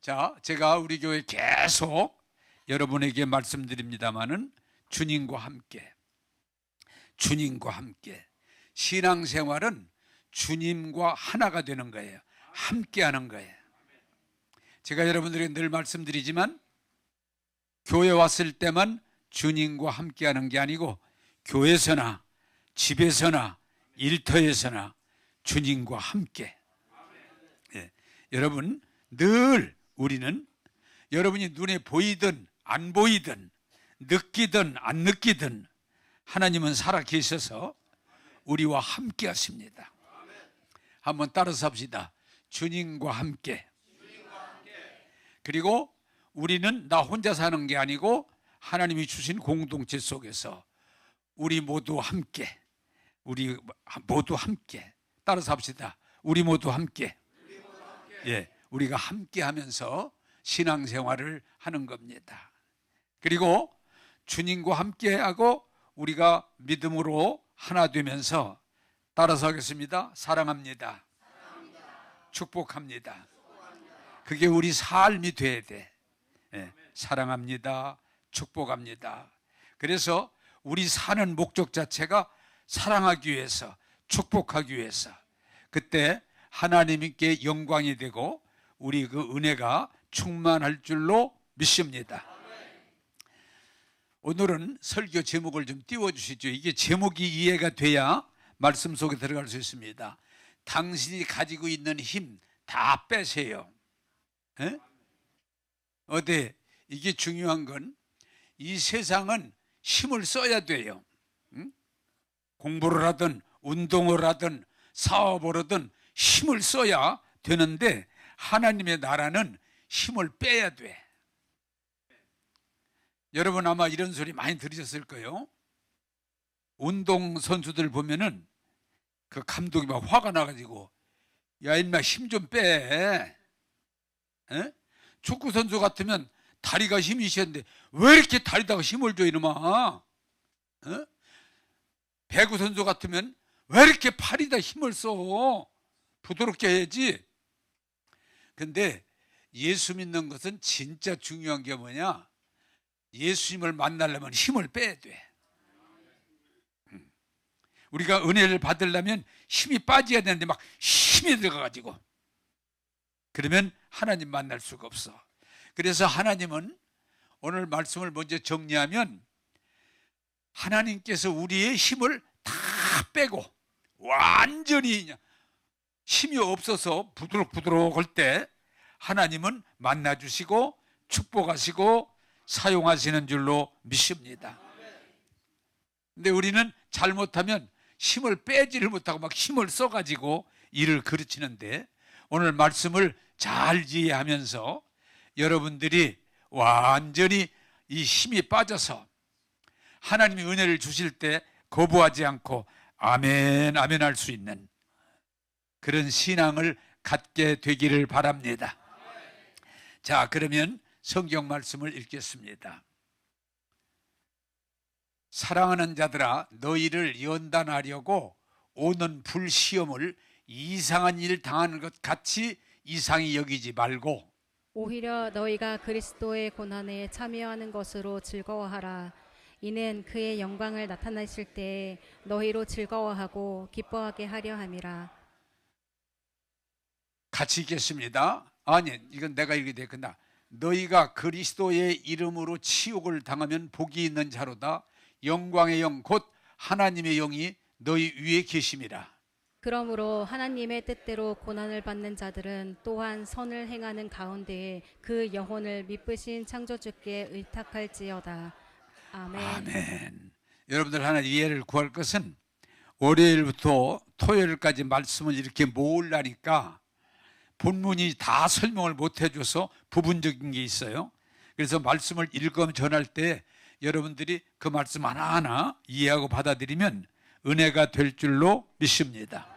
자, 제가 우리 교회 계속 여러분에게 말씀드립니다마는 주님과 함께 신앙생활은 주님과 하나가 되는 거예요. 함께 하는 거예요. 제가 여러분들에게 늘 말씀드리지만 교회 왔을 때만 주님과 함께 하는 게 아니고 교회에서나 집에서나 일터에서나 주님과 함께. 여러분, 늘 우리는 여러분이 눈에 보이든 안 보이든 느끼든 안 느끼든 하나님은 살아계셔서 우리와 함께 하십니다. 한번 따라서 합시다. 주님과 함께. 그리고 우리는 나 혼자 사는 게 아니고 하나님이 주신 공동체 속에서 우리 모두 함께, 따라서 합시다. 우리 모두 함께. 우리가 함께 하면서 신앙생활을 하는 겁니다. 그리고 주님과 함께 하고 우리가 믿음으로 하나 되면서 따라서 하겠습니다. 사랑합니다. 축복합니다. 그게 우리 삶이 돼야 돼. 사랑합니다. 축복합니다. 그래서 우리 사는 목적 자체가 사랑하기 위해서, 축복하기 위해서, 그때 하나님께 영광이 되고 우리 그 은혜가 충만할 줄로 믿습니다. 오늘은 설교 제목을 좀 띄워주시죠. 이게 제목이 이해가 돼야 말씀 속에 들어갈 수 있습니다. 당신이 가지고 있는 힘 다 빼세요. 이게 중요한 건 이 세상은 힘을 써야 돼요. 공부를 하든 운동을 하든 사업을 하든 힘을 써야 되는데 하나님의 나라는 힘을 빼야 돼. 여러분 아마 이런 소리 많이 들으셨을 거예요. 운동선수들 보면은 그 감독이 막 화가 나가지고 야 인마 힘 좀 빼. 축구선수 같으면 다리가 힘이 있었는데 왜 이렇게 다리다가 힘을 줘 이놈아. 배구선수 같으면 왜 이렇게 팔이다 힘을 써. 부드럽게 해야지. 근데 예수 믿는 것은 진짜 중요한 게 뭐냐? 예수님을 만나려면 힘을 빼야 돼. 우리가 은혜를 받으려면 힘이 빠져야 되는데 막 힘이 들어가가지고 그러면 하나님 만날 수가 없어. 그래서 하나님은 오늘 말씀을 먼저 정리하면 하나님께서 우리의 힘을 다 빼고 완전히 힘이 없어서 부드럭부드럭할 때 하나님은 만나주시고 축복하시고 사용하시는 줄로 믿습니다. 근데 우리는 잘못하면 힘을 빼지를 못하고 막 힘을 써가지고 일을 그르치는데 오늘 말씀을 잘 이해하면서 여러분들이 완전히 이 힘이 빠져서 하나님이 은혜를 주실 때 거부하지 않고 아멘 아멘 할 수 있는 그런 신앙을 갖게 되기를 바랍니다. 자, 그러면 성경 말씀을 읽겠습니다. 사랑하는 자들아, 너희를 연단하려고 오는 불시험을 이상한 일 당하는 것 같이 이상히 여기지 말고 오히려 너희가 그리스도의 고난에 참여하는 것으로 즐거워하라. 이는 그의 영광을 나타내실 때에 너희로 즐거워하고 기뻐하게 하려 함이라. 같이 읽겠습니다. 아니, 이건 내가 읽게 되겠구나. 너희가 그리스도의 이름으로 치욕을 당하면 복이 있는 자로다. 영광의 영 곧 하나님의 영이 너희 위에 계심이라. 그러므로 하나님의 뜻대로 고난을 받는 자들은 또한 선을 행하는 가운데에 그 영혼을 미쁘신 창조주께 의탁할지어다. 아멘. 아멘. 여러분들 하나 이해를 구할 것은 월요일부터 토요일까지 말씀을 이렇게 모으려니까 본문이 다 설명을 못 해줘서 부분적인 게 있어요. 그래서 말씀을 읽으면 전할 때 여러분들이 그 말씀 하나하나 이해하고 받아들이면 은혜가 될 줄로 믿습니다.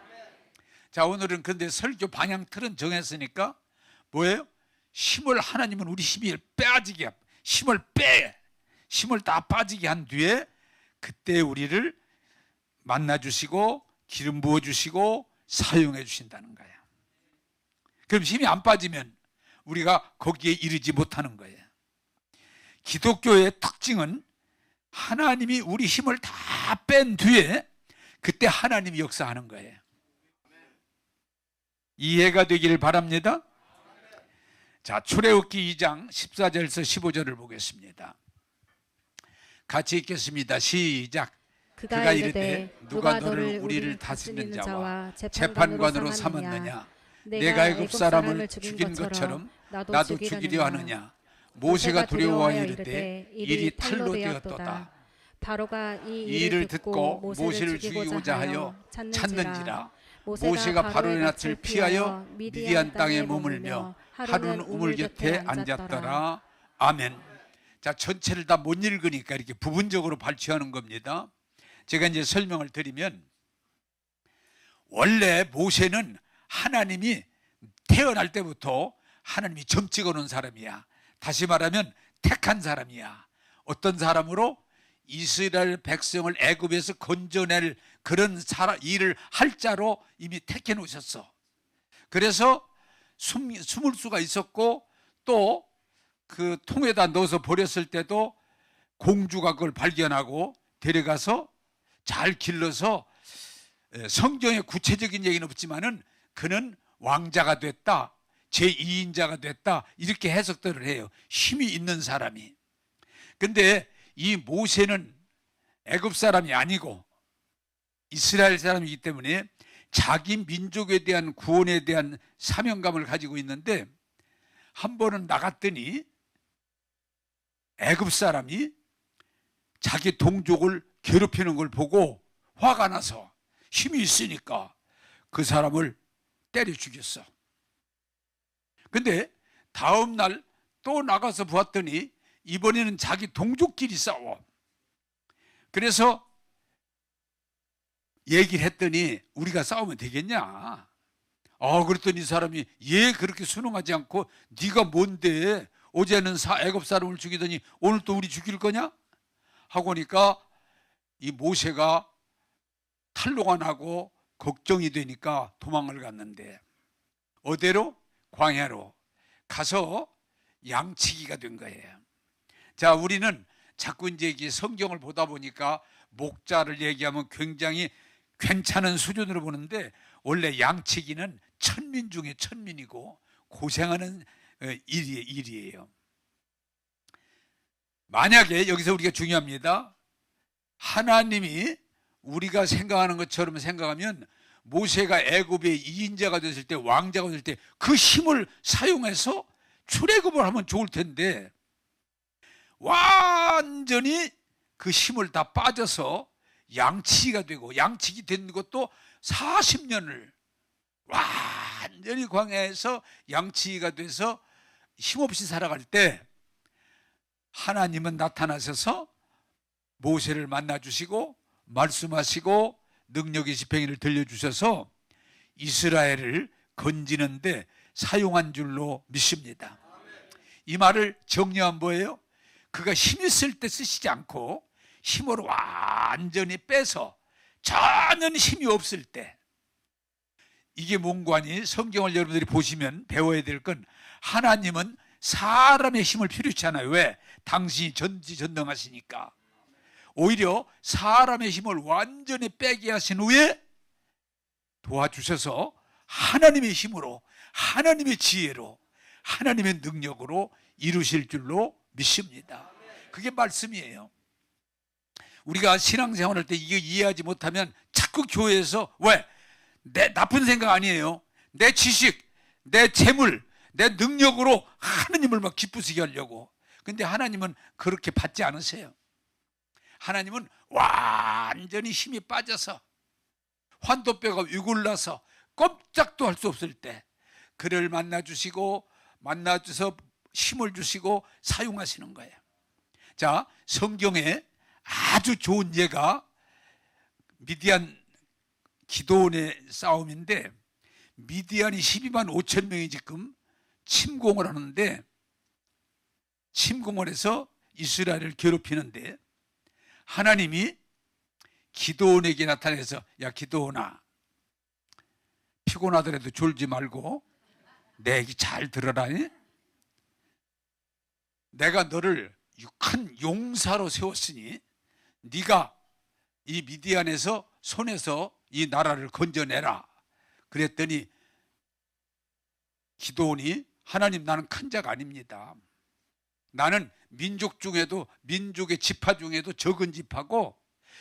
자, 오늘은 근데 설교 방향 틀은 정했으니까 뭐예요? 힘을 하나님은 우리 힘이 빼지게 힘을 다 빠지게 한 뒤에 그때 우리를 만나주시고 기름 부어주시고 사용해 주신다는 거예요. 그럼 힘이 안 빠지면 우리가 거기에 이르지 못하는 거예요. 기독교의 특징은 하나님이 우리 힘을 다 뺀 뒤에 그때 하나님이 역사하는 거예요. 이해가 되기를 바랍니다. 자, 출애굽기 2장 14절에서 15절을 보겠습니다. 같이 읽겠습니다. 시작. 그가 이르되 누가 너를 우리를 다스리는 자와 재판관으로 삼았느냐? 내가 애굽 사람을 죽인 것처럼 나도 죽이려 하느냐? 모세가 두려워하여 이르되 일이 탈로 되었도다. 바로가 이 일을 듣고 모세를 죽이고자 하여 찾는지라. 모세가 바로의 낯을 피하여 미디안 땅에 머물며 하루는 우물 곁에 앉았더라. 아멘. 자, 전체를 다 못 읽으니까 이렇게 부분적으로 발췌하는 겁니다. 제가 이제 설명을 드리면, 원래 모세는 하나님이 태어날 때부터 하나님이 점 찍어놓은 사람이야. 다시 말하면 택한 사람이야. 어떤 사람으로? 이스라엘 백성을 애굽에서 건져낼 그런 일을 할 자로 이미 택해 놓으셨어. 그래서 숨을 수가 있었고, 또 그 통에다 넣어서 버렸을 때도 공주가 그걸 발견하고 데려가서 잘 길러서, 성경에 구체적인 얘기는 없지만은 그는 왕자가 됐다, 제2인자가 됐다, 이렇게 해석들을 해요. 힘이 있는 사람이. 근데 이 모세는 애굽 사람이 아니고 이스라엘 사람이기 때문에 자기 민족에 대한 구원에 대한 사명감을 가지고 있는데, 한 번은 나갔더니 애굽 사람이 자기 동족을 괴롭히는 걸 보고 화가 나서, 힘이 있으니까 그 사람을 때려 죽였어. 근데 다음 날 또 나가서 보았더니 이번에는 자기 동족끼리 싸워. 그래서 얘기를 했더니, 우리가 싸우면 되겠냐? 그랬더니 이 사람이, 얘 그렇게 순응하지 않고 네가 뭔데 어제는 애굽 사람을 죽이더니 오늘 또 우리 죽일 거냐? 하고 하니까 이 모세가 탈로가 나고 걱정이 되니까 도망을 갔는데, 어디로? 광야로 가서 양치기가 된 거예요. 자, 우리는 자꾸 이제 성경을 보다 보니까 목자를 얘기하면 굉장히 괜찮은 수준으로 보는데, 원래 양치기는 천민 중에 천민이고 고생하는 일이에요. 만약에 여기서 우리가 중요합니다. 하나님이 우리가 생각하는 것처럼 생각하면 모세가 애굽의 2인자가 됐을 때, 왕자가 됐을 때 그 힘을 사용해서 출애굽을 하면 좋을 텐데, 완전히 그 힘을 다 빠져서 양치기가 되고, 양치기 된 것도 40년을 완전히 광야에서 양치기가 돼서 힘없이 살아갈 때, 하나님은 나타나셔서 모세를 만나주시고 말씀하시고 능력의 지팡이를 들려주셔서 이스라엘을 건지는데 사용한 줄로 믿습니다. 이 말을 정리하면 뭐예요? 그가 힘 있을 때 쓰시지 않고 힘으로 완전히 빼서 전혀 힘이 없을 때, 이게 뭔가니? 성경을 여러분들이 보시면 배워야 될 건, 하나님은 사람의 힘을 필요치 않아요. 왜? 당신이 전지전능하시니까. 오히려 사람의 힘을 완전히 빼게 하신 후에 도와주셔서 하나님의 힘으로, 하나님의 지혜로, 하나님의 능력으로 이루실 줄로 믿습니다. 그게 말씀이에요. 우리가 신앙생활할 때 이게 이해하지 못하면 자꾸 교회에서, 왜? 내 나쁜 생각 아니에요. 내 지식, 내 재물, 내 능력으로 하나님을 막 기쁘시게 하려고. 근데 하나님은 그렇게 받지 않으세요. 하나님은 완전히 힘이 빠져서 환도뼈가 위골라서 꼼짝도 할 수 없을 때 그를 만나주시고, 만나주셔서 힘을 주시고 사용하시는 거예요. 자, 성경에 아주 좋은 예가 미디안 기도원의 싸움인데, 미디안이 12만 5천 명이 지금 침공을 하는데, 침공을 해서 이스라엘을 괴롭히는데, 하나님이 기도원에게 나타나서, 야 기도원아, 피곤하더라도 졸지 말고 내 얘기 잘 들어라. 내가 너를 큰 용사로 세웠으니 네가 이 미디안에서 손에서 이 나라를 건져내라. 그랬더니 기드온이 하나님, 나는 큰 자가 아닙니다. 나는 민족 중에도, 민족의 지파 중에도 적은 지파고,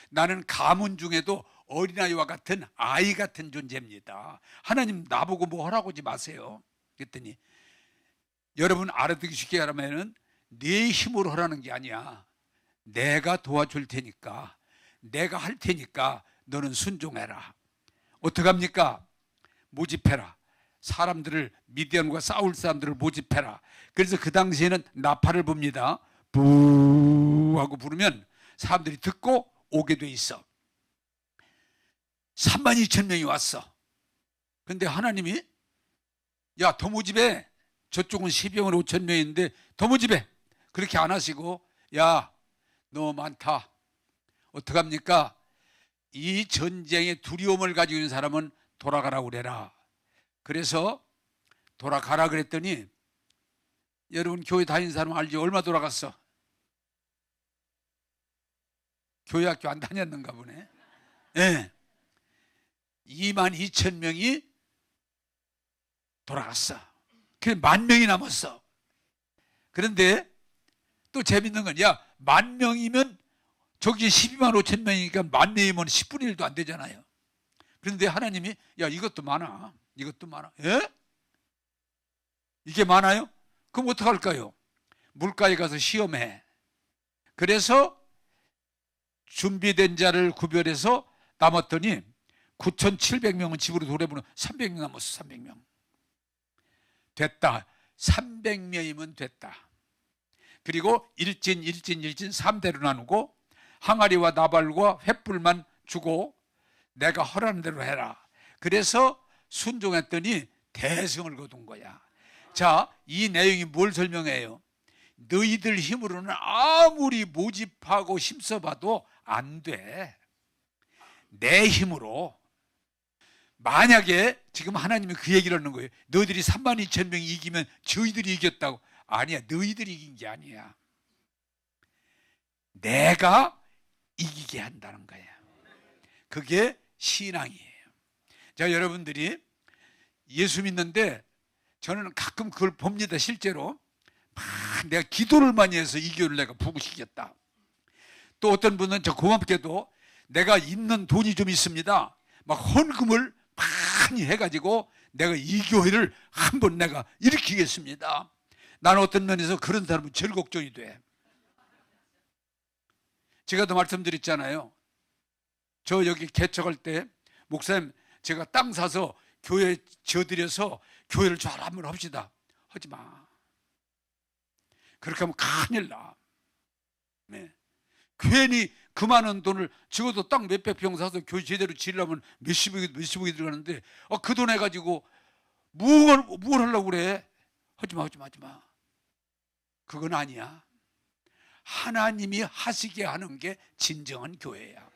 나는 가문 중에도 어린아이와 같은 아이 같은 존재입니다. 하나님, 나보고 뭐 하라고 하지 마세요. 그랬더니, 여러분 알아듣기 쉽게 하라면은 네 힘으로 하라는 게 아니야. 내가 도와줄 테니까, 내가 할 테니까 너는 순종해라. 어떡합니까? 모집해라. 사람들을, 미디안과 싸울 사람들을 모집해라. 그래서 그 당시에는 나팔을 붑니다. 부 하고 부르면 사람들이 듣고 오게 돼 있어. 32,000명이 왔어. 근데 하나님이 야, 더 모집해. 저쪽은 12만 5천 명인데 더 모집해. 그렇게 안 하시고, 야, 너무 많다. 어떡합니까? 이 전쟁의 두려움을 가지고 있는 사람은 돌아가라고 그래라. 그래서 돌아가라 그랬더니, 여러분 교회 다니는 사람 알죠? 얼마 돌아갔어? 교회 학교 안 다녔는가 보네. 네. 22,000명이 돌아갔어. 그래 10,000명이 남았어. 그런데 또 재밌는 건, 야, 10,000명이면 저기 12만 5천 명이니까 10,000명이면 10분의 1도 안 되잖아요. 그런데 하나님이, 야, 이것도 많아. 이것도 많아. 예? 이게 많아요? 그럼 어떡할까요? 물가에 가서 시험해. 그래서 준비된 자를 구별해서 남았더니 9,700명은 집으로 돌아보는 300명 남았어. 300명. 됐다. 300명이면 됐다. 그리고 일진 3대로 나누고 항아리와 나발과 횃불만 주고 내가 허락하는 대로 해라. 그래서 순종했더니 대성을 거둔 거야. 자, 이 내용이 뭘 설명해요? 너희들 힘으로는 아무리 모집하고 힘써봐도 안 돼. 내 힘으로. 만약에 지금 하나님이 그 얘기를 하는 거예요. 너희들이 32,000명이 이기면 저희들이 이겼다고. 아니야, 너희들이 이긴 게 아니야. 내가 이기게 한다는 거야. 그게 신앙이에요. 자, 여러분들이 예수 믿는데 저는 가끔 그걸 봅니다. 실제로 내가 기도를 많이 해서 이 교회를 내가 부부시켰다. 또 어떤 분은 저 고맙게도 내가 있는 돈이 좀 있습니다. 막 헌금을 많이 해가지고 내가 이 교회를 한번 내가 일으키겠습니다. 나는 어떤 면에서 그런 사람은 제일 걱정이 돼. 제가 더 말씀드렸잖아요. 저 여기 개척할 때 목사님, 제가 땅 사서 교회 지어드려서 교회를 잘 한번 합시다. 하지 마. 그렇게 하면 큰일 나. 네. 괜히 그 많은 돈을, 적어도 땅 몇백 평 사서 교회 제대로 지으려면 몇십억이 들어가는데, 그 돈 해가지고 뭘 하려고 그래? 하지 마. 그건 아니야. 하나님이 하시게 하는 게 진정한 교회야.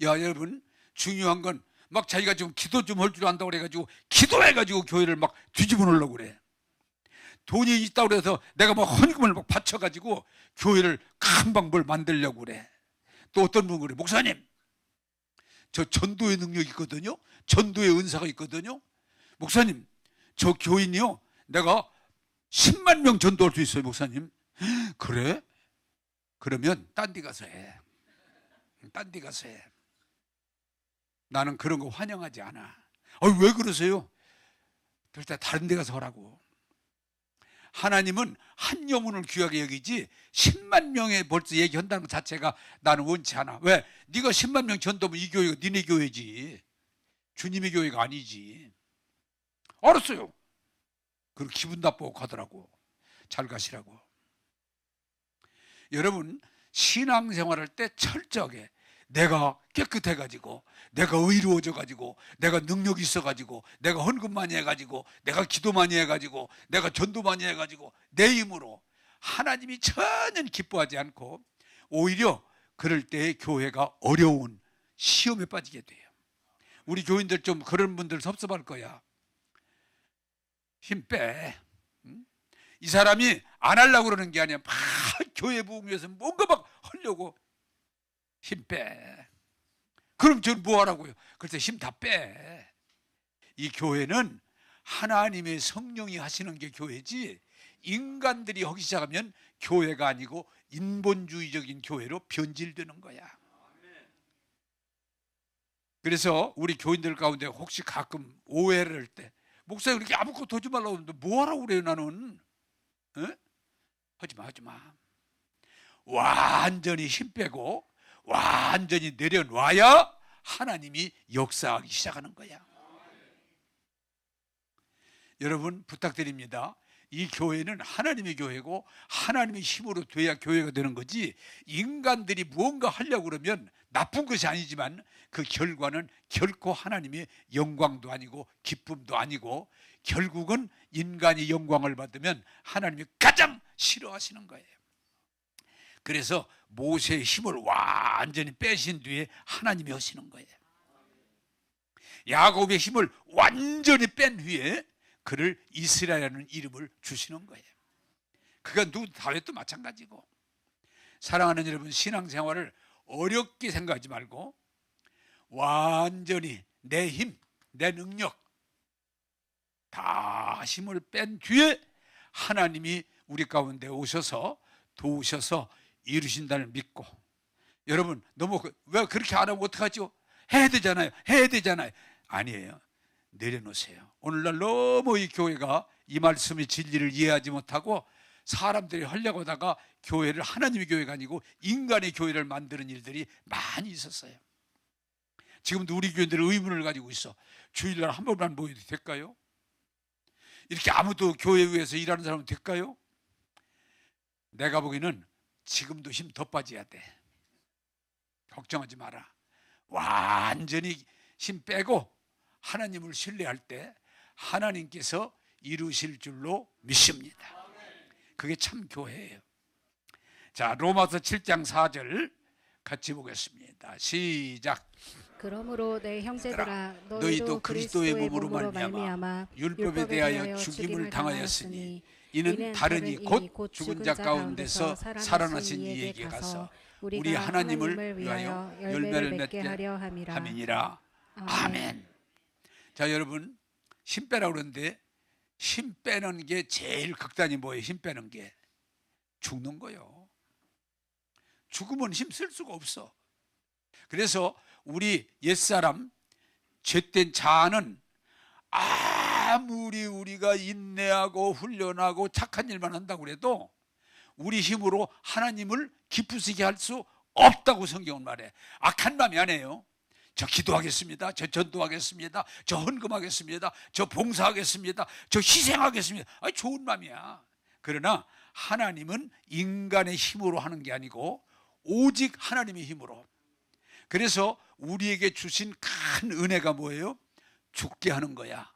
야, 여러분, 중요한 건 막 자기가 지금 기도 좀 할 줄 안다고 그래가지고 기도해가지고 교회를 막 뒤집어 놓으려고 그래. 돈이 있다고 그래서 내가 막 헌금을 막 바쳐가지고 교회를 금방 뭘 만들려고 그래. 또 어떤 분은 그래. 목사님, 저 전도의 능력이 있거든요. 전도의 은사가 있거든요. 목사님, 저 교인이요, 내가 10만 명 전도할 수 있어요, 목사님. 그래? 그러면 딴 데 가서 해. 딴 데 가서 해. 나는 그런 거 환영하지 않아. 왜 그러세요? 그럴 때 다른 데 가서 하라고. 하나님은 한 영혼을 귀하게 여기지 10만 명에 벌써 얘기한다는 것 자체가 나는 원치 않아. 왜? 네가 10만 명 전도하면 이 교회가 니네 교회지, 주님의 교회가 아니지. 알았어요. 그리고 기분 나쁘고 가더라고. 잘 가시라고. 여러분, 신앙생활할 때 철저하게 내가 깨끗해가지고, 내가 의로워져가지고, 내가 능력이 있어가지고, 내가 헌금 많이 해가지고, 내가 기도 많이 해가지고, 내가 전도 많이 해가지고 내 힘으로 하나님이 전혀 기뻐하지 않고 오히려 그럴 때 교회가 어려운 시험에 빠지게 돼요. 우리 교인들 좀 그런 분들 섭섭할 거야. 힘 빼. 이 사람이 안 하려고 그러는 게 아니야. 막 교회 부흥 위해서 뭔가 막 하려고 힘 빼. 그럼 저는 뭐 하라고요? 그래서 힘 다 빼. 이 교회는 하나님의 성령이 하시는 게 교회지, 인간들이 하기 시작하면 교회가 아니고 인본주의적인 교회로 변질되는 거야. 그래서 우리 교인들 가운데 혹시 가끔 오해를 할 때, 목사님 이렇게 아무것도 하지 말라고 하는데 뭐 하라고 그래요 나는? 에? 하지 마. 완전히 힘 빼고 완전히 내려놔야 하나님이 역사하기 시작하는 거야. 여러분 부탁드립니다. 이 교회는 하나님의 교회고 하나님의 힘으로 돼야 교회가 되는 거지, 인간들이 무언가 하려고 그러면 나쁜 것이 아니지만 그 결과는 결코 하나님의 영광도 아니고 기쁨도 아니고, 결국은 인간이 영광을 받으면 하나님이 가장 싫어하시는 거예요. 그래서 모세의 힘을 완전히 빼신 뒤에 하나님이 하시는 거예요. 야곱의 힘을 완전히 뺀 후에 그를 이스라엘이라는 이름을 주시는 거예요. 그가 다윗도 마찬가지고. 사랑하는 여러분, 신앙생활을 어렵게 생각하지 말고 완전히 내 힘, 내 능력 다 힘을 뺀 뒤에 하나님이 우리 가운데 오셔서 도우셔서 이루신다는 믿고. 여러분 너무 왜 그렇게 안 하면 어떡하죠? 해야 되잖아요. 아니에요. 내려놓으세요. 오늘날 너무 이 교회가 이 말씀의 진리를 이해하지 못하고 사람들이 하려고 하다가 교회를 하나님의 교회가 아니고 인간의 교회를 만드는 일들이 많이 있었어요. 지금도 우리 교인들은 의문을 가지고 있어. 주일날 한 번만 모여도 될까요? 이렇게 아무도 교회 위에서 일하는 사람은 될까요? 내가 보기에는 지금도 힘 더 빠져야 돼. 걱정하지 마라. 완전히 힘 빼고 하나님을 신뢰할 때 하나님께서 이루실 줄로 믿습니다. 그게 참 교회예요. 자, 로마서 7장 4절 같이 보겠습니다. 시작. 그러므로 내 형제들아, 너희도 그리스도의 몸으로 말미암아 율법에 대하여 죽임을 당하였으니 이는 다르니 곧 죽은 자 가운데서 살아나신 이에게 가서 우리 하나님을 위하여 열매를 맺게 하려 함이니라. 아멘. 자, 여러분 힘 빼라고 그러는데 힘 빼는 게 제일 극단이 뭐예요? 힘 빼는 게 죽는 거예요. 죽으면 힘 쓸 수가 없어. 그래서 우리 옛사람 죄된 자아는 아무리 우리가 인내하고 훈련하고 착한 일만 한다고 해도 우리 힘으로 하나님을 기쁘시게 할 수 없다고 성경은 말해. 악한 마음이 아니에요. 저 기도하겠습니다. 저 전도하겠습니다. 저 헌금하겠습니다. 저 봉사하겠습니다. 저 희생하겠습니다. 좋은 마음이야. 그러나 하나님은 인간의 힘으로 하는 게 아니고 오직 하나님의 힘으로. 그래서 우리에게 주신 큰 은혜가 뭐예요? 죽게 하는 거야.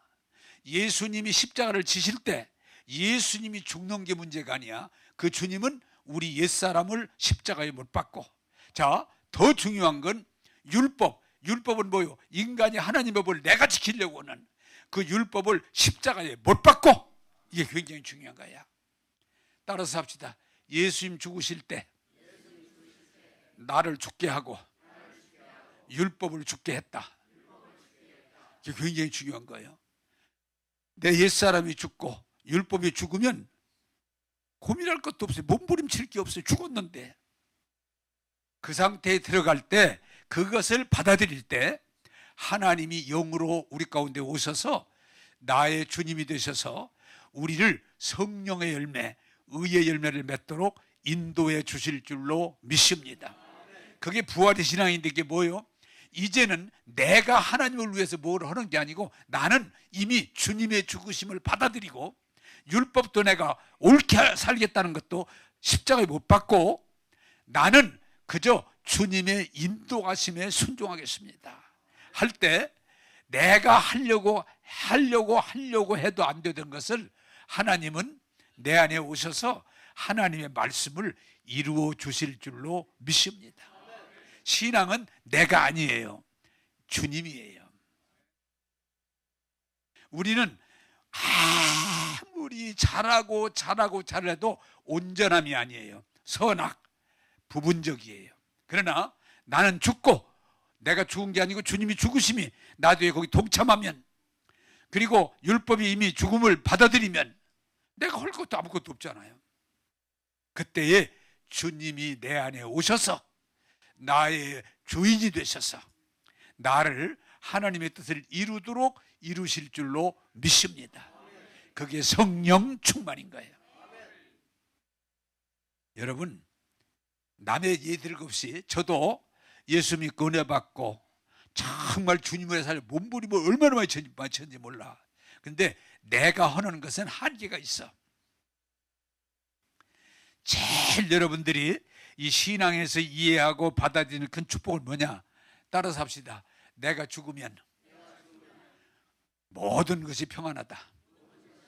예수님이 십자가를 지실 때 예수님이 죽는 게 문제가 아니야. 그 주님은 우리 옛사람을 십자가에 못 박고. 자, 더 중요한 건 율법은 뭐요? 인간이 하나님의 법을 내가 지키려고 하는 그 율법을 십자가에 못 박고. 이게 굉장히 중요한 거야. 따라서 합시다. 예수님 죽으실 때 나를 죽게 하고 율법을 죽게 했다. 이게 굉장히 중요한 거예요. 내 옛사람이 죽고 율법이 죽으면 고민할 것도 없어요. 몸부림칠 게 없어요. 죽었는데. 그 상태에 들어갈 때, 그것을 받아들일 때 하나님이 영으로 우리 가운데 오셔서 나의 주님이 되셔서 우리를 성령의 열매, 의의 열매를 맺도록 인도해 주실 줄로 믿습니다. 그게 부활의 신앙인데 이게 뭐예요? 이제는 내가 하나님을 위해서 뭘 하는 게 아니고 나는 이미 주님의 죽으심을 받아들이고 율법도 내가 옳게 살겠다는 것도 십자가에 못 박고 나는 그저 주님의 인도하심에 순종하겠습니다 할 때 내가 하려고 해도 안 되던 것을 하나님은 내 안에 오셔서 하나님의 말씀을 이루어 주실 줄로 믿습니다. 신앙은 내가 아니에요. 주님이에요. 우리는 아무리 잘해도 온전함이 아니에요. 선악, 부분적이에요. 그러나 나는 죽고, 내가 죽은 게 아니고 주님이 죽으심이 나도 거기 동참하면, 그리고 율법이 이미 죽음을 받아들이면 내가 할 것도 아무것도 없잖아요. 그때에 주님이 내 안에 오셔서 나의 주인이 되셔서 나를 하나님의 뜻을 이루도록 이루실 줄로 믿습니다. 그게 성령 충만인 거예요. 여러분, 남의 예 들을 것 없이 저도 예수 믿고 은혜 받고 정말 주님의 삶에 몸부림을 얼마나 많이 쳤는지 몰라. 근데 내가 하는 것은 한계가 있어. 제일 여러분들이 이 신앙에서 이해하고 받아들이는 큰 축복은 뭐냐? 따라서 합시다. 내가 죽으면 모든 것이 평안하다.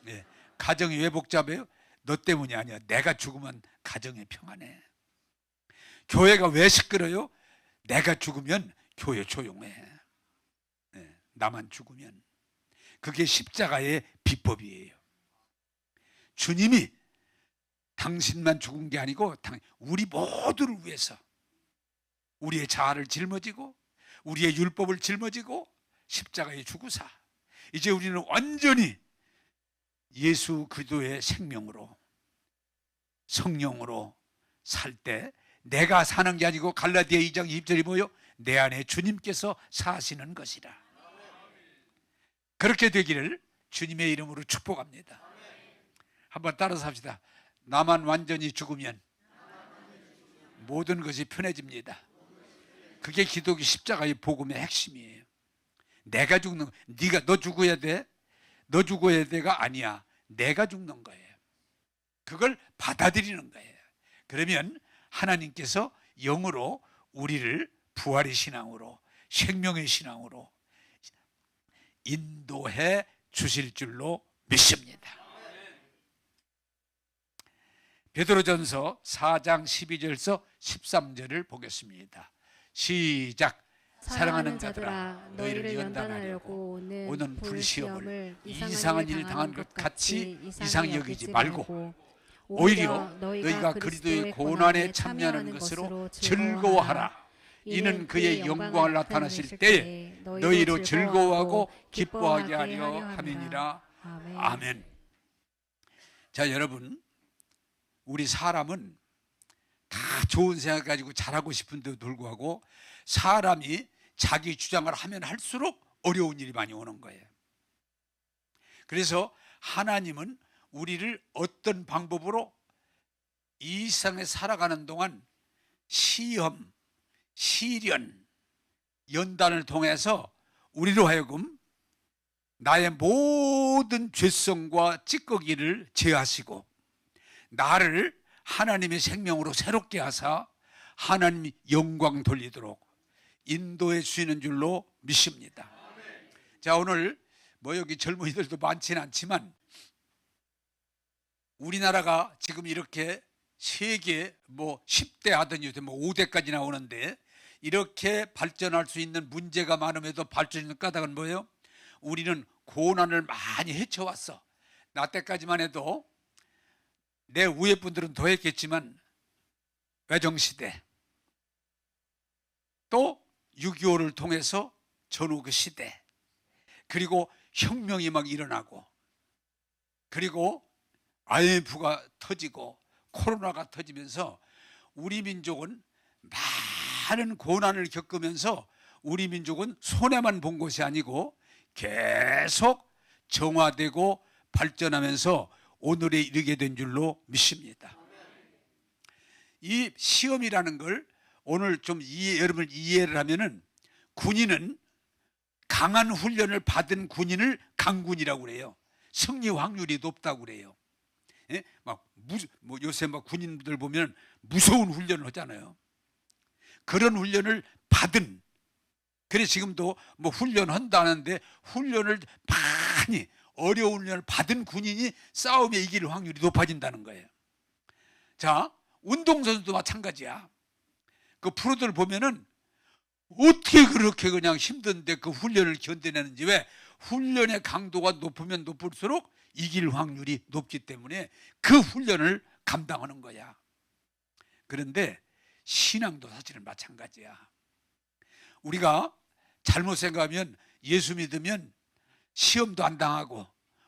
네. 가정이 왜 복잡해요? 너 때문이 아니야. 내가 죽으면 가정이 평안해. 교회가 왜 시끄러요? 내가 죽으면 교회 조용해. 네. 나만 죽으면. 그게 십자가의 비법이에요. 주님이 당신만 죽은 게 아니고 우리 모두를 위해서 우리의 자아를 짊어지고 우리의 율법을 짊어지고 십자가에 죽으사 이제 우리는 완전히 예수 그리스도의 생명으로 성령으로 살 때 내가 사는 게 아니고 갈라디아 2장 20절이 뭐요? 내 안에 주님께서 사시는 것이라. 그렇게 되기를 주님의 이름으로 축복합니다. 한번 따라서 합시다. 나만 완전히 죽으면 모든 것이 편해집니다. 그게 기독교 십자가의 복음의 핵심이에요. 내가 죽는 거, 네가 너 죽어야 돼, 너 죽어야 돼가 아니야. 내가 죽는 거예요. 그걸 받아들이는 거예요. 그러면 하나님께서 영으로 우리를 부활의 신앙으로 생명의 신앙으로 인도해 주실 줄로 믿습니다. 베드로전서 4장 12절에서 13절을 보겠습니다. 시작. 사랑하는 자들아, 너희를 연단하려고 오는 불시험을 이상한 일 당한 것 같이 이상히 여기지 말고 오히려 너희가 그리스도의 고난에 참여하는 것으로 즐거워하라. 이는 그의 영광을 나타나실 때에 너희로 즐거워하고 기뻐하게 하려 함이니라. 아멘. 자, 여러분, 우리 사람은 다 좋은 생각 가지고 잘하고 싶은데도 불구하고 사람이 자기 주장을 하면 할수록 어려운 일이 많이 오는 거예요. 그래서 하나님은 우리를 어떤 방법으로 이 세상에 살아가는 동안 시험, 시련, 연단을 통해서 우리로 하여금 나의 모든 죄성과 찌꺼기를 제하시고 나를 하나님의 생명으로 새롭게 하사 하나님이 영광 돌리도록 인도해 주시는 줄로 믿습니다. 자, 오늘 여기 젊은이들도 많지는 않지만 우리나라가 지금 이렇게 세계 10대 하더니 5대까지 나오는데 이렇게 발전할 수 있는 문제가 많음에도 발전하는 까닭은 뭐예요? 우리는 고난을 많이 헤쳐왔어. 나 때까지만 해도 내 위에 분들은 더 했겠지만 외정시대 또 6.25를 통해서 전후 시대 그리고 혁명이 막 일어나고 그리고 IMF가 터지고 코로나가 터지면서 우리 민족은 많은 고난을 겪으면서 우리 민족은 손해만 본 것이 아니고 계속 정화되고 발전하면서 오늘에 이르게 된 줄로 믿습니다. 이 시험이라는 걸 오늘 좀 여러분 이해를 하면은 군인은 강한 훈련을 받은 군인을 강군이라고 그래요. 승리 확률이 높다고 그래요. 예? 요새 군인들 보면 무서운 훈련을 하잖아요. 그런 훈련을 받은, 그래 지금도 훈련한다는데 훈련을 많이 어려운 훈련을 받은 군인이 싸움에 이길 확률이 높아진다는 거예요. 자, 운동선수도 마찬가지야. 그 프로들 보면은 어떻게 그렇게 그냥 힘든데 그 훈련을 견뎌내는지. 왜? 훈련의 강도가 높으면 높을수록 이길 확률이 높기 때문에 그 훈련을 감당하는 거야. 그런데 신앙도 사실은 마찬가지야. 우리가 잘못 생각하면 예수 믿으면 시험도 안 당하고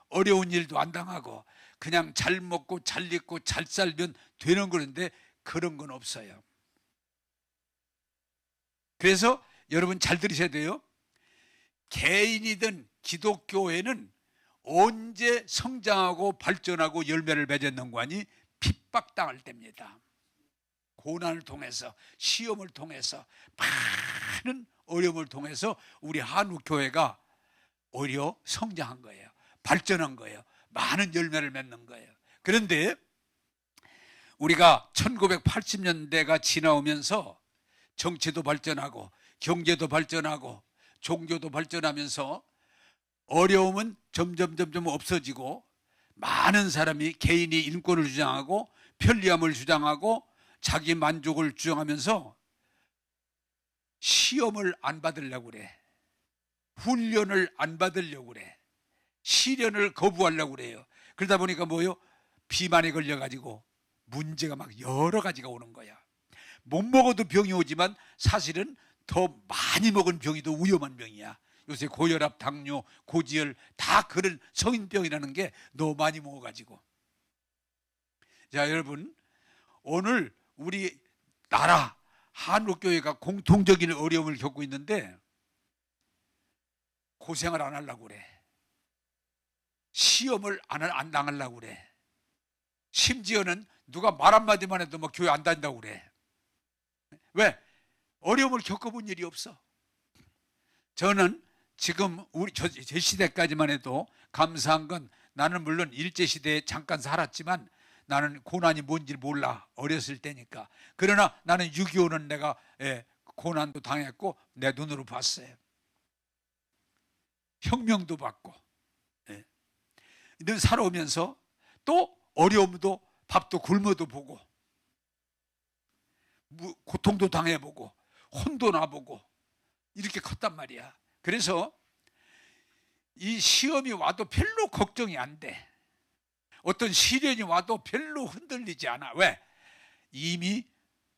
어려운 일도 안 당하고 그냥 잘 먹고 잘 입고 잘 살면 되는 거는데 그런 건 없어요. 그래서 여러분 잘 들으셔야 돼요. 개인이든 기독교회는 언제 성장하고 발전하고 열매를 맺었는 관이 핍박당할 때입니다. 고난을 통해서, 시험을 통해서, 많은 어려움을 통해서 우리 한국교회가 오히려 성장한 거예요. 발전한 거예요. 많은 열매를 맺는 거예요. 그런데 우리가 1980년대가 지나오면서 정치도 발전하고 경제도 발전하고 종교도 발전하면서 어려움은 점점 없어지고 많은 사람이 개인이 인권을 주장하고 편리함을 주장하고 자기 만족을 주장하면서 시험을 안 받으려고 그래. 훈련을 안 받으려고 그래. 시련을 거부하려고 그래요. 그러다 보니까 뭐요? 비만에 걸려가지고 문제가 막 여러 가지가 오는 거야. 못 먹어도 병이 오지만 사실은 더 많이 먹은 병이 더 위험한 병이야. 요새 고혈압, 당뇨, 고지혈 다 그런 성인병이라는 게 너무 많이 먹어가지고. 자, 여러분, 오늘 우리 나라 한국교회가 공통적인 어려움을 겪고 있는데 고생을 안 하려고 그래. 시험을 안 당하려고 그래. 심지어는 누가 말 한마디만 해도 막 교회 안 다닌다고 그래. 왜? 어려움을 겪어본 일이 없어. 저는 지금 제 시대까지만 해도 감사한 건 나는 물론 일제시대에 잠깐 살았지만 나는 고난이 뭔지 몰라. 어렸을 때니까. 그러나 나는 6.25는 내가 고난도 당했고 내 눈으로 봤어요. 혁명도 받고. 이런 살아오면서 또 어려움도 밥도 굶어도 보고 고통도 당해보고 혼도 나보고 이렇게 컸단 말이야. 그래서 이 시험이 와도 별로 걱정이 안 돼. 어떤 시련이 와도 별로 흔들리지 않아. 왜? 이미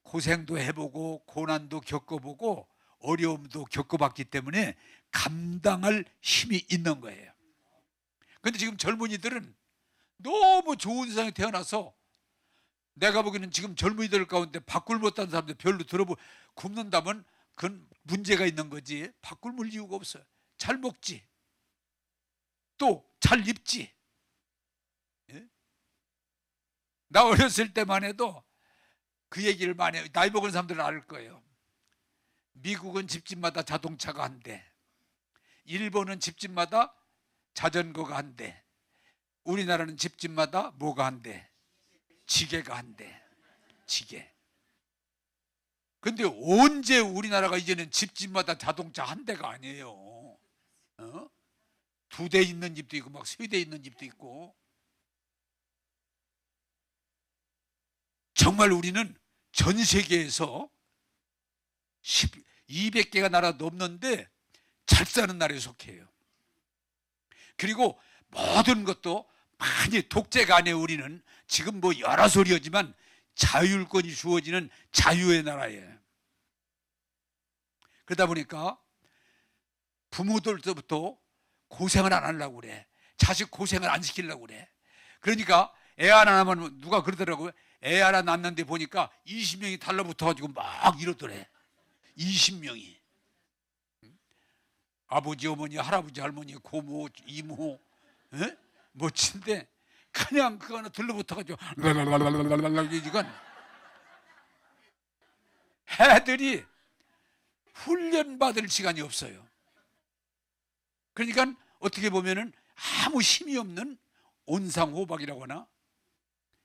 고생도 해보고 고난도 겪어보고 어려움도 겪어봤기 때문에 감당할 힘이 있는 거예요. 그런데 지금 젊은이들은 너무 좋은 세상에 태어나서 내가 보기에는 지금 젊은이들 가운데 밥 굶었다는 사람들 별로 굶는다면 그건 문제가 있는 거지. 밥 굶을 이유가 없어요. 잘 먹지. 또 잘 입지. 예? 나 어렸을 때만 해도 그 얘기를 많이 해요. 나이 먹은 사람들은 알 거예요. 미국은 집집마다 자동차가 한 대. 일본은 집집마다 자전거가 한 대. 우리나라는 집집마다 뭐가 한 대? 지게가 한 대. 지게. 근데 언제 우리나라가 이제는 집집마다 자동차 한 대가 아니에요. 2대 있는 집도 있고 막 3대 있는 집도 있고. 정말 우리는 전 세계에서 200개가 나라 넘는데 잘 사는 나라에 속해요. 그리고 모든 것도 많이 독재가 아니에요. 우리는 지금 뭐 여러 소리였지만 자율권이 주어지는 자유의 나라예요. 그러다 보니까 부모들부터 고생을 안 하려고 그래. 자식 고생을 안 시키려고 그래. 그러니까 애 하나 낳으면 누가 그러더라고요. 애 하나 낳는데 보니까 20명이 달라붙어가지고 막 이러더래. 20명이. 아버지, 어머니, 할아버지, 할머니, 고모, 이모, 멋진데 그냥 그거 하나 들러붙어가지고 이건 애들이 훈련받을 시간이 없어요. 그러니까 어떻게 보면은 아무 힘이 없는 온상호박이라고 하나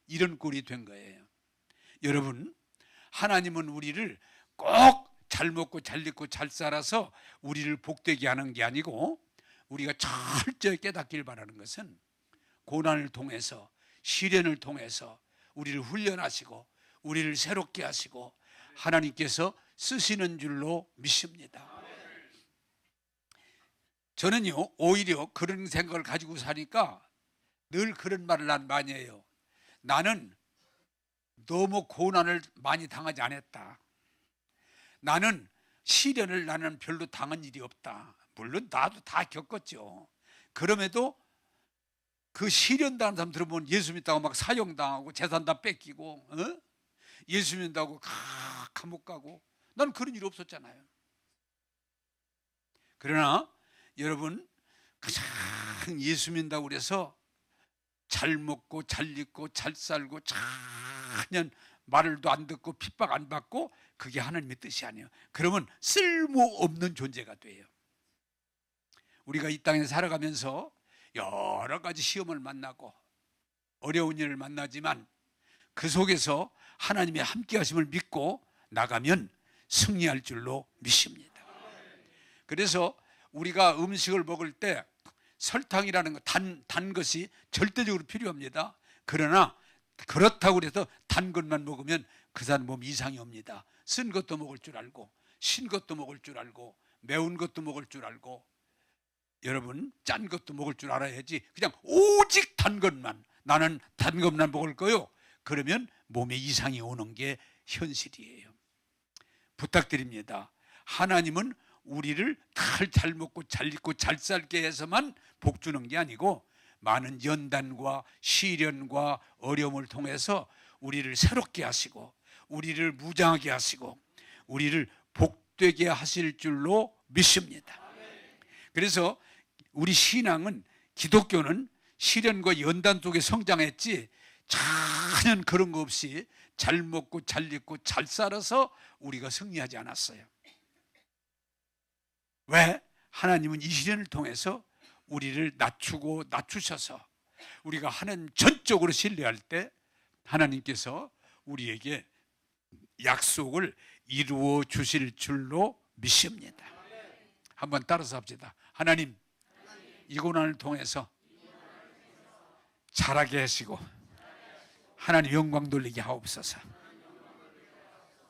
이런 꼴이 된 거예요. 여러분, 하나님은 우리를 꼭 잘 먹고 잘 입고 잘 살아서 우리를 복되게 하는 게 아니고 우리가 철저히 깨닫길 바라는 것은 고난을 통해서 시련을 통해서 우리를 훈련하시고 우리를 새롭게 하시고 하나님께서 쓰시는 줄로 믿습니다. 저는요 오히려 그런 생각을 가지고 사니까 늘 그런 말을 난 많이 해요. 나는 너무 고난을 많이 당하지 않았다. 나는 시련을 나는 별로 당한 일이 없다. 물론 나도 다 겪었죠. 그럼에도 그 시련 당한 사람 들어보면 예수 믿다고 막 사형당하고 재산 다 뺏기고 예수 믿다고 감옥 가고 난 그런 일 없었잖아요. 그러나 여러분 가장 예수 믿다고 그래서 잘 먹고 잘 입고 잘 살고 전혀 말을도 안 듣고 핍박 안 받고 그게 하나님의 뜻이 아니에요. 그러면 쓸모없는 존재가 돼요. 우리가 이 땅에 살아가면서 여러 가지 시험을 만나고 어려운 일을 만나지만 그 속에서 하나님의 함께 하심을 믿고 나가면 승리할 줄로 믿습니다. 그래서 우리가 음식을 먹을 때 설탕이라는 거, 단 것이 절대적으로 필요합니다. 그러나 그렇다고 해서 단 것만 먹으면 그 사람 몸 이상이 옵니다. 쓴 것도 먹을 줄 알고 신 것도 먹을 줄 알고 매운 것도 먹을 줄 알고 여러분 짠 것도 먹을 줄 알아야지 그냥 오직 단 것만 나는 단 것만 먹을 거요. 그러면 몸에 이상이 오는 게 현실이에요. 부탁드립니다. 하나님은 우리를 잘 먹고 잘 입고 잘 살게 해서만 복 주는 게 아니고 많은 연단과 시련과 어려움을 통해서 우리를 새롭게 하시고 우리를 무장하게 하시고 우리를 복되게 하실 줄로 믿습니다. 그래서 우리 신앙은 기독교는 시련과 연단 속에 성장했지 전혀 그런 거 없이 잘 먹고 잘 입고 잘 살아서 우리가 승리하지 않았어요. 왜? 하나님은 이 시련을 통해서 우리를 낮추고 낮추셔서 우리가 하나님 전적으로 신뢰할 때 하나님께서 우리에게 약속을 이루어 주실 줄로 믿습니다. 한번 따라서 합시다. 하나님, 이 고난을 통해서 자라게 하시고 하나님 영광 돌리게 하옵소서.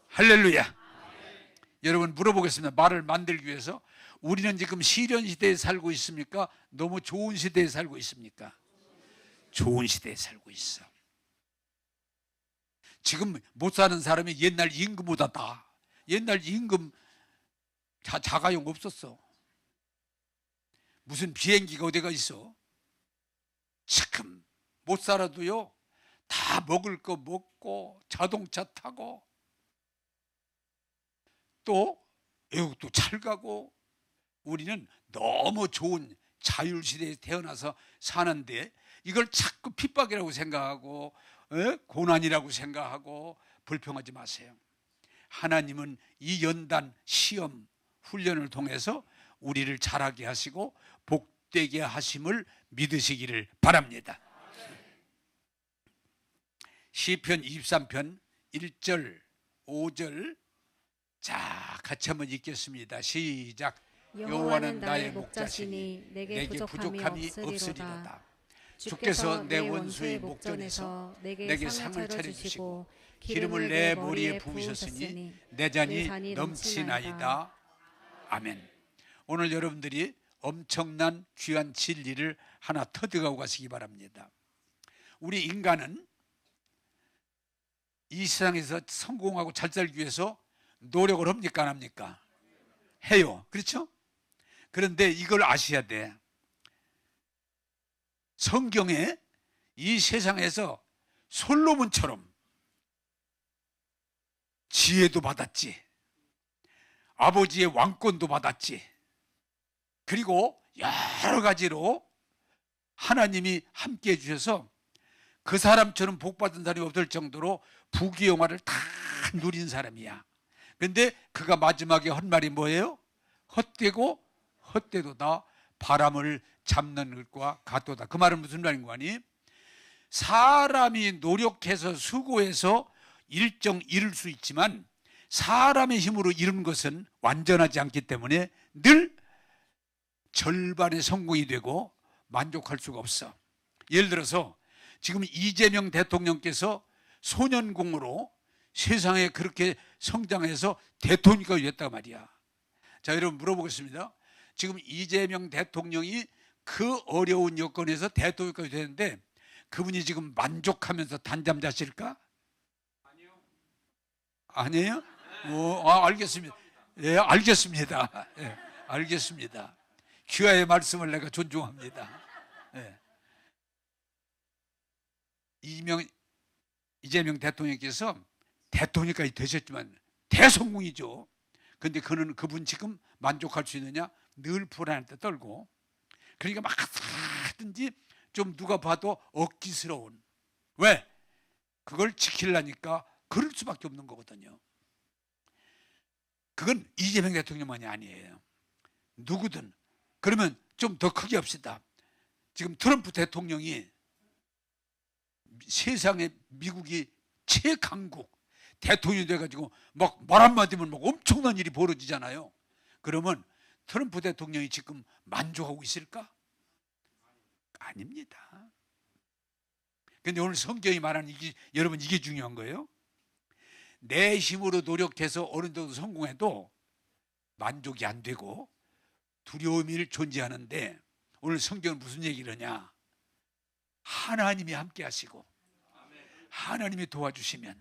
할렐루야. 여러분 물어보겠습니다. 말을 만들기 위해서 우리는 지금 시련 시대에 살고 있습니까? 너무 좋은 시대에 살고 있습니까? 좋은 시대에 살고 있어. 지금 못 사는 사람이 옛날 임금보다 나. 옛날 임금 자가용 없었어. 무슨 비행기가 어디가 있어? 지금 못 살아도요 다 먹을 거 먹고 자동차 타고 또 외국도 잘 가고 우리는 너무 좋은 자율시대에 태어나서 사는데 이걸 자꾸 핍박이라고 생각하고 고난이라고 생각하고 불평하지 마세요. 하나님은 이 연단, 시험, 훈련을 통해서 우리를 자라게 하시고 복되게 하심을 믿으시기를 바랍니다. 시편 23편 1절 5절 자 같이 한번 읽겠습니다. 시작. 여호와는 나의 목자시니 내게 부족함이 없으리로다. 주께서 내 원수의 목전에서 내게 상을 차려주시고 기름을 내 머리에 부으셨으니 내 잔이 넘치나이다. 아멘. 오늘 여러분들이 엄청난 귀한 진리를 하나 터득하고 가시기 바랍니다. 우리 인간은 이 세상에서 성공하고 잘 살기 위해서 노력을 합니까 안 합니까? 해요. 그렇죠? 그런데 이걸 아셔야 돼. 성경에 이 세상에서 솔로몬처럼 지혜도 받았지, 아버지의 왕권도 받았지, 그리고 여러 가지로 하나님이 함께 해주셔서 그 사람처럼 복받은 사람이 없을 정도로 부귀영화를 다 누린 사람이야. 그런데 그가 마지막에 한 말이 뭐예요? 헛되고 헛되도다 바람을 잡는 것과 같도다. 그 말은 무슨 말인 거 아니? 사람이 노력해서 수고해서 일정 이룰 수 있지만 사람의 힘으로 이룬 것은 완전하지 않기 때문에 늘 절반의 성공이 되고 만족할 수가 없어. 예를 들어서 지금 이재명 대통령께서 소년공으로 세상에 그렇게 성장해서 대통령이 됐단 말이야. 자, 여러분 물어보겠습니다. 지금 이재명 대통령이 그 어려운 여건에서 대통령까지 되는데 그분이 지금 만족하면서 단잠 자실까? 아니에요? 알겠습니다. 예, 알겠습니다. 예, 알겠습니다. 귀하의 말씀을 내가 존중합니다. 예. 이재명 대통령께서 대통령까지 되셨지만 대성공이죠. 근데 그분 지금 만족할 수 있느냐? 늘 불안할 때 떨고, 그러니까 막 하든지 좀 누가 봐도 억지스러운. 왜? 그걸 지키려니까 그럴 수밖에 없는 거거든요. 그건 이재명 대통령만이 아니에요. 누구든. 그러면 좀 더 크게 합시다. 지금 트럼프 대통령이 세상에 미국이 최강국 대통령이 돼가지고 막 말 한마디면 막 엄청난 일이 벌어지잖아요. 그러면 트럼프 대통령이 지금 만족하고 있을까? 아닙니다. 근데 오늘 성경이 말하는 여러분 이게 중요한 거예요. 내 힘으로 노력해서 어느 정도 성공해도 만족이 안 되고 두려움이 존재하는데, 오늘 성경은 무슨 얘기를 하냐? 하나님이 함께 하시고 하나님이 도와주시면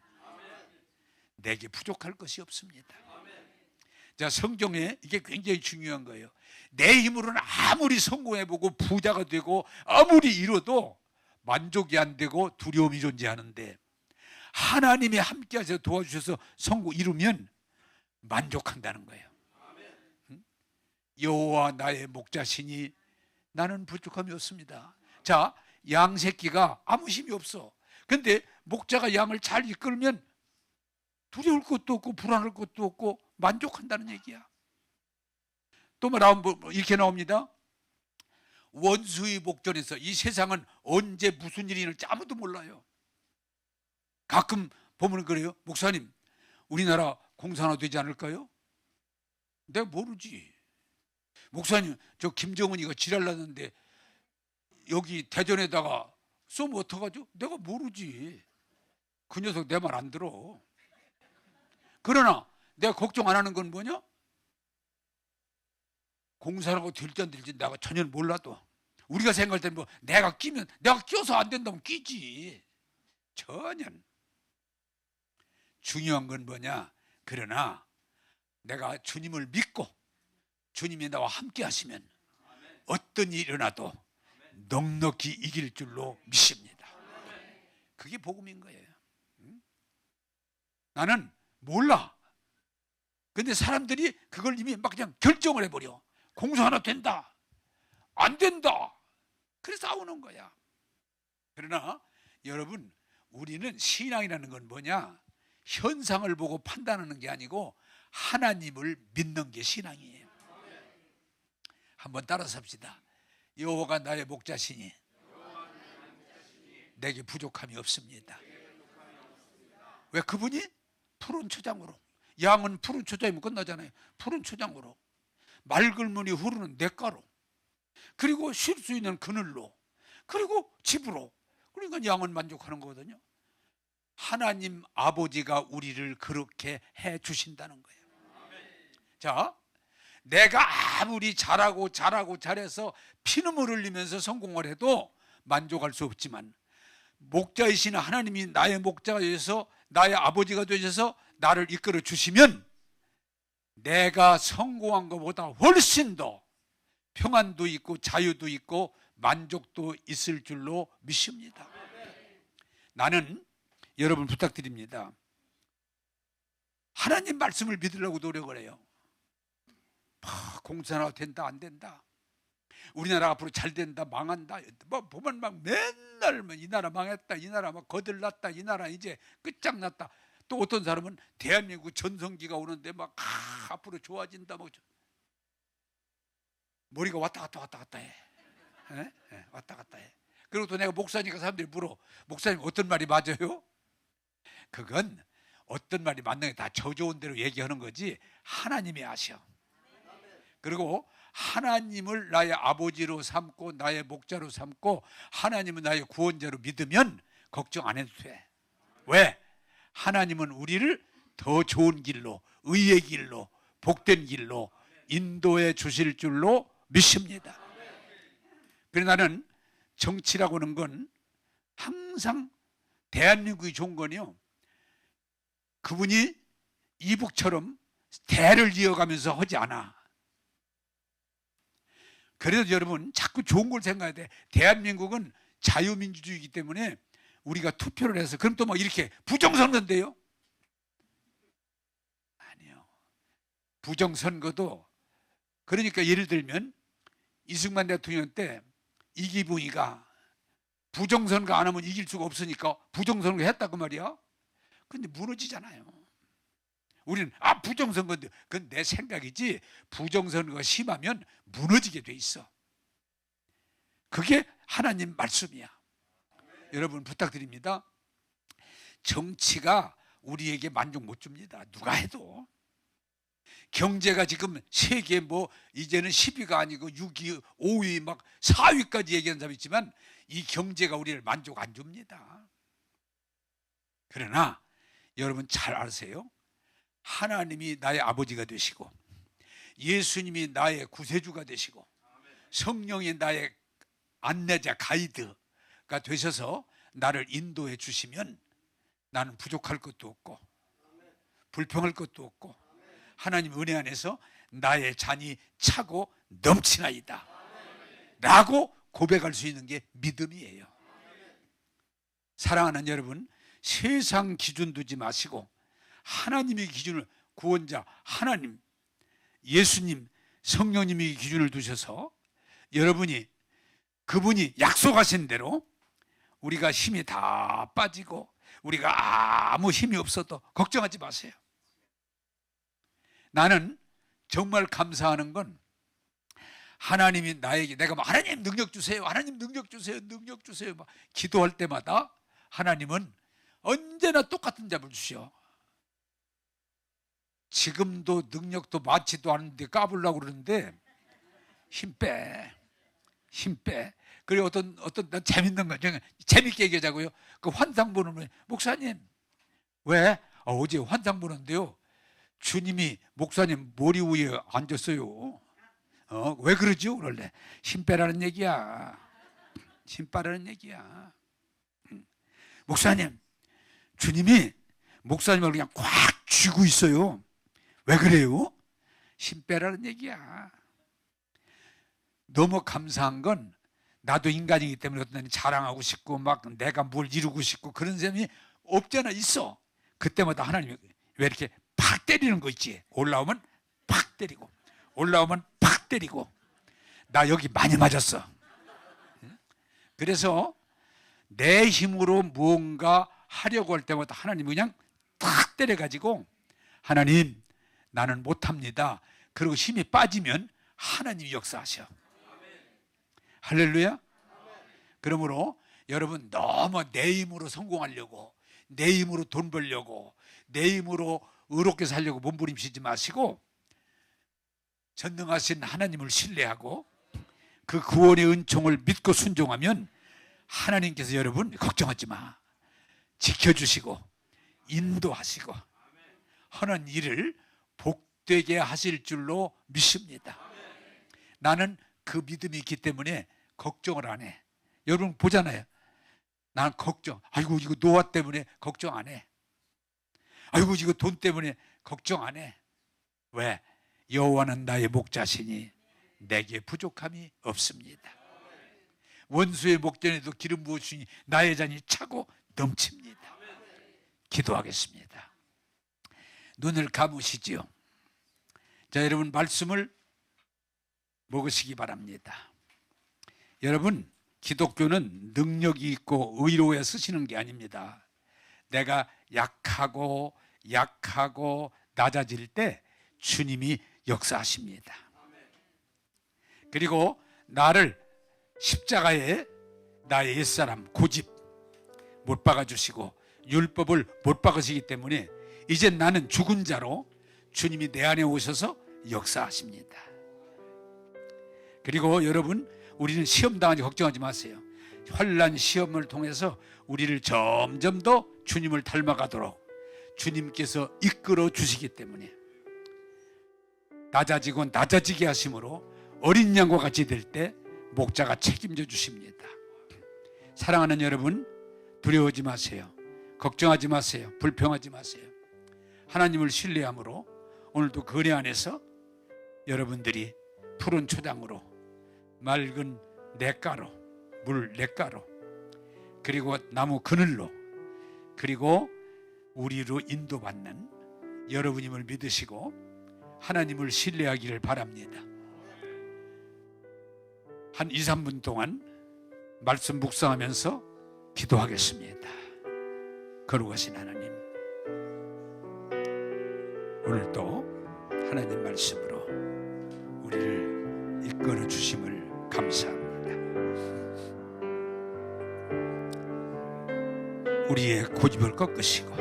내게 부족할 것이 없습니다. 자, 성경에 이게 굉장히 중요한 거예요. 내 힘으로는 아무리 성공해보고 부자가 되고 아무리 이뤄도 만족이 안 되고 두려움이 존재하는데, 하나님이 함께 하셔서 도와주셔서 성공 이루면 만족한다는 거예요. 여호와 나의 목자시니 나는 부족함이 없습니다. 자, 양 새끼가 아무 힘이 없어. 근데 목자가 양을 잘 이끌면 두려울 것도 없고 불안할 것도 없고 만족한다는 얘기야. 또 이렇게 나옵니다. 원수의 목전에서, 이 세상은 언제 무슨 일이 일어날지 아무도 몰라요. 가끔 보면 그래요. 목사님, 우리나라 공산화 되지 않을까요? 내가 모르지. 목사님, 저 김정은이가 지랄났는데 여기 대전에다가 쏘면 어떡하죠? 내가 모르지. 그 녀석 내 말 안 들어. 그러나 내가 걱정 안 하는 건 뭐냐? 공산화가 될지 안 될지 내가 전혀 몰라도, 우리가 생각할 때는 뭐 내가 끼어서 안 된다면 끼지. 전혀. 중요한 건 뭐냐? 그러나 내가 주님을 믿고 주님이 나와 함께 하시면 어떤 일이 일어나도 넉넉히 이길 줄로 믿습니다. 그게 복음인 거예요. 나는 몰라. 근데 사람들이 그걸 이미 막 그냥 결정을 해버려. 공산화 된다, 안 된다. 그래서 싸우는 거야. 그러나 여러분, 우리는 신앙이라는 건 뭐냐? 현상을 보고 판단하는 게 아니고 하나님을 믿는 게 신앙이에요. 한번 따라서 합시다. 여호와가 나의 목자시니 내게 부족함이 없습니다. 왜? 그분이 푸른 초장으로, 양은 푸른 초장이면 끝나잖아요. 푸른 초장으로, 맑은 물이 흐르는 냇가로, 그리고 쉴 수 있는 그늘로, 그리고 집으로. 그러니까 양은 만족하는 거거든요. 하나님 아버지가 우리를 그렇게 해 주신다는 거예요. 자, 내가 아무리 잘해서 피눈물 흘리면서 성공을 해도 만족할 수 없지만, 목자이신 하나님이 나의 목자가 되셔서 나의 아버지가 되셔서 나를 이끌어 주시면 내가 성공한 것보다 훨씬 더 평안도 있고 자유도 있고 만족도 있을 줄로 믿습니다. 나는 여러분 부탁드립니다. 하나님 말씀을 믿으려고 노력을 해요. 공산화 된다 안 된다, 우리나라 앞으로 잘 된다 망한다, 뭐 보면 막 맨날 이 나라 망했다, 이 나라 막 거들났다, 이 나라 이제 끝장났다. 또 어떤 사람은 대한민국 전성기가 오는데 막 앞으로 좋아진다, 뭐 머리가 왔다 갔다 해. 왔다 갔다 해. 그리고 또 내가 목사니까 사람들이 물어, 목사님 어떤 말이 맞아요? 그건 어떤 말이 맞는 게 다 저 좋은 대로 얘기하는 거지 하나님이 아셔. 그리고 하나님을 나의 아버지로 삼고 나의 목자로 삼고 하나님은 나의 구원자로 믿으면 걱정 안 해도 돼. 왜? 하나님은 우리를 더 좋은 길로, 의의 길로, 복된 길로 인도해 주실 줄로 믿습니다. 그래서 나는 정치라고 하는 건 항상 대한민국이 좋은 거요, 그분이 이북처럼 대를 이어가면서 하지 않아. 그래도 여러분 자꾸 좋은 걸 생각해야 돼. 대한민국은 자유민주주의이기 때문에 우리가 투표를 해서 그럼 또 막 이렇게 부정선거인데요? 아니요. 부정선거도, 그러니까 예를 들면 이승만 대통령 때 이기붕이가 부정선거 안 하면 이길 수가 없으니까 부정선거 했다고 말이야. 근데 무너지잖아요. 우리는 부정선거인데, 그건 내 생각이지 부정선거가 심하면 무너지게 돼 있어. 그게 하나님 말씀이야. 여러분 부탁드립니다. 정치가 우리에게 만족 못 줍니다. 누가 해도. 경제가 지금 세계 이제는 10위가 아니고 6위, 5위, 막 4위까지 얘기하는 사람이 있지만 이 경제가 우리를 만족 안 줍니다. 그러나 여러분 잘 아세요? 하나님이 나의 아버지가 되시고 예수님이 나의 구세주가 되시고 성령이 나의 안내자, 가이드가 되셔서 나를 인도해 주시면 나는 부족할 것도 없고 불평할 것도 없고 하나님 은혜 안에서 나의 잔이 차고 넘치나이다 라고 고백할 수 있는 게 믿음이에요. 사랑하는 여러분, 세상 기준 두지 마시고 하나님의 기준을, 구원자 하나님, 예수님, 성령님의 기준을 두셔서 여러분이 그분이 약속하신 대로 우리가 힘이 다 빠지고 우리가 아무 힘이 없어도 걱정하지 마세요. 나는 정말 감사하는 건 하나님이 나에게, 내가 막 하나님 능력 주세요, 하나님 능력 주세요, 능력 주세요 막 기도할 때마다 하나님은 언제나 똑같은 답을 주셔. 지금도 능력도 많지도 않은데 까불라고 그러는데 힘 빼. 그리고 난 재밌는 거, 재밌게 얘기하자고요. 그 환상 보는 분, 목사님 왜? 어제 환상 보는데요, 주님이 목사님 머리 위에 앉았어요. 왜 그러죠? 원래 힘 빼라는 얘기야. 힘 빠라는 얘기야. 목사님, 주님이 목사님을 그냥 꽉 쥐고 있어요. 왜 그래요? 힘 빼라는 얘기야. 너무 감사한 건 나도 인간이기 때문에 어떤 날이 자랑하고 싶고 막 내가 뭘 이루고 싶고 그런 사람이 없잖아. 있어. 그때마다 하나님이 왜 이렇게 팍 때리는 거 있지? 올라오면 팍 때리고 올라오면 팍 때리고. 나 여기 많이 맞았어. 그래서 내 힘으로 무언가 하려고 할 때마다 하나님이 그냥 탁 때려가지고 하나님 나는 못합니다. 그리고 힘이 빠지면 하나님이 역사하셔. 할렐루야. 그러므로 여러분 너무 내 힘으로 성공하려고, 내 힘으로 돈 벌려고, 내 힘으로 의롭게 살려고 몸부림치지 마시고 전능하신 하나님을 신뢰하고 그 구원의 은총을 믿고 순종하면 하나님께서 여러분 걱정하지 마, 지켜주시고 인도하시고 하는 일을 복되게 하실 줄로 믿습니다. 나는 그 믿음이 있기 때문에 걱정을 안 해. 여러분 보잖아요. 난 걱정, 아이고 이거 노화 때문에 걱정 안 해. 아이고 이거 돈 때문에 걱정 안 해. 왜? 여호와는 나의 목자시니 내게 부족함이 없습니다. 원수의 목전에도 기름 부으시니 나의 잔이 차고 넘칩니다. 기도하겠습니다. 눈을 감으시지요. 자, 여러분 말씀을 먹으시기 바랍니다. 여러분, 기독교는 능력이 있고 의로에 쓰시는 게 아닙니다. 내가 약하고 낮아질 때 주님이 역사하십니다. 그리고 나를 십자가에 나의 옛사람 고집 못 박아주시고 율법을 못 박으시기 때문에 이제 나는 죽은 자로 주님이 내 안에 오셔서 역사하십니다. 그리고 여러분, 우리는 시험 당하지 걱정하지 마세요. 환난 시험을 통해서 우리를 점점 더 주님을 닮아가도록 주님께서 이끌어 주시기 때문에 낮아지고 낮아지게 하심으로 어린 양과 같이 될 때 목자가 책임져 주십니다. 사랑하는 여러분, 두려워하지 마세요. 걱정하지 마세요. 불평하지 마세요. 하나님을 신뢰함으로 오늘도 거리 안에서 여러분들이 푸른 초장으로 맑은 냇가로, 물 냇가로, 그리고 나무 그늘로, 그리고 우리로 인도받는 여러분임을 믿으시고 하나님을 신뢰하기를 바랍니다. 한 2, 3분 동안 말씀 묵상하면서 기도하겠습니다. 거룩하신 하나님, 오늘도 하나님 말씀으로 우리를 이끌어 주심을 감사합니다. 우리의 고집을 꺾으시고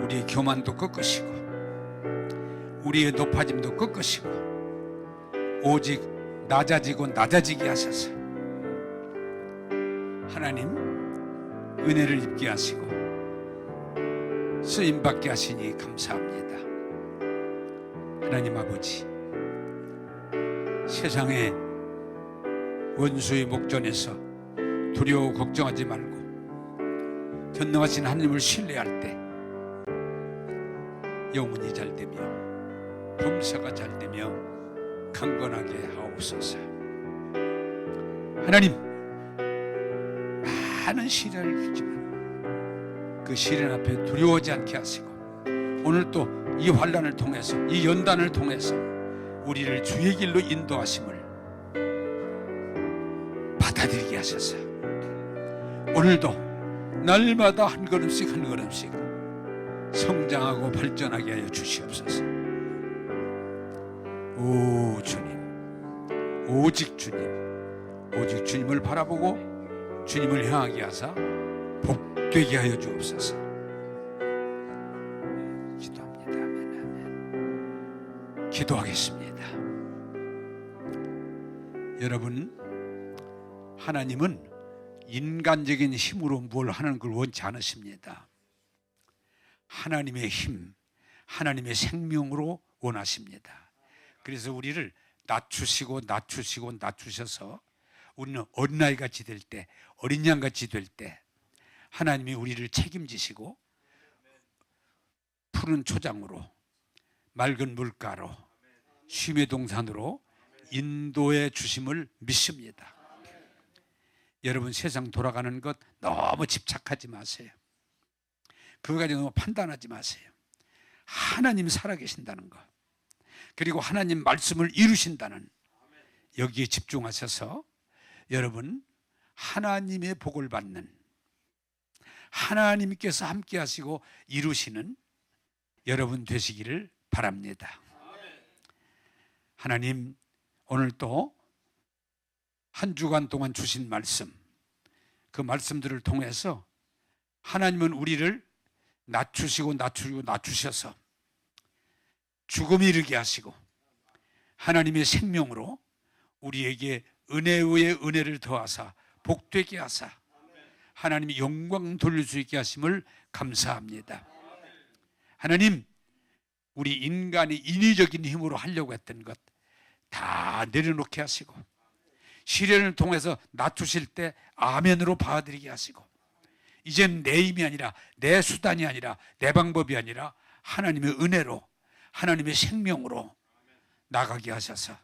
우리의 교만도 꺾으시고 우리의 높아짐도 꺾으시고 오직 낮아지고 낮아지게 하셔서 하나님 은혜를 입게 하시고 쓰임받게 하시니 감사합니다. 하나님 아버지, 세상의 원수의 목전에서 두려워 걱정하지 말고 전능하신 하나님을 신뢰할 때 영혼이 잘되며 범사가 잘되며 강건하게 하옵소서. 하나님, 많은 시련을 주지만 그 시련 앞에 두려워하지 않게 하시고 오늘 또 이 환난을 통해서, 이 연단을 통해서 우리를 주의 길로 인도하심을 받아들이게 하셔서 오늘도 날마다 한 걸음씩 한 걸음씩 성장하고 발전하게 하여 주시옵소서. 오 주님, 오직 주님, 오직 주님을 바라보고 주님을 향하게 하사 복되게 하여 주옵소서. 기도합니다. 기도하겠습니다. 여러분, 하나님은 인간적인 힘으로 뭘 하는 걸 원치 않으십니다. 하나님의 힘, 하나님의 생명으로 원하십니다. 그래서 우리를 낮추시고 낮추시고 낮추셔서 우리는 어린아이같이 될 때, 어린 양같이 될 때 하나님이 우리를 책임지시고 푸른 초장으로, 맑은 물가로, 쉼의 동산으로 인도해 주심을 믿습니다. 여러분, 세상 돌아가는 것 너무 집착하지 마세요. 그거 가지고 너무 판단하지 마세요. 하나님 살아계신다는 것, 그리고 하나님 말씀을 이루신다는, 여기에 집중하셔서 여러분 하나님의 복을 받는, 하나님께서 함께 하시고 이루시는 여러분 되시기를 바랍니다. 하나님, 오늘 또 한 주간 동안 주신 말씀, 그 말씀들을 통해서 하나님은 우리를 낮추시고 낮추시고 낮추셔서 죽음에 이르게 하시고 하나님의 생명으로 우리에게 은혜 위에 은혜를 더하사 복되게 하사 하나님의 영광 돌릴 수 있게 하심을 감사합니다. 하나님, 우리 인간이 인위적인 힘으로 하려고 했던 것 다 내려놓게 하시고 시련을 통해서 낮추실 때 아멘으로 받아들이게 하시고 이젠 내 힘이 아니라, 내 수단이 아니라, 내 방법이 아니라 하나님의 은혜로, 하나님의 생명으로 나가게 하셔서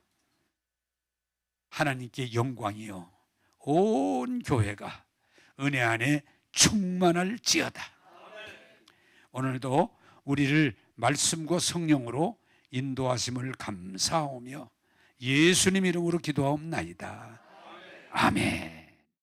하나님께 영광이요 온 교회가 은혜 안에 충만할지어다. 오늘도 우리를 말씀과 성령으로 인도하심을 감사하오며 예수님 이름으로 기도하옵나이다. 아멘.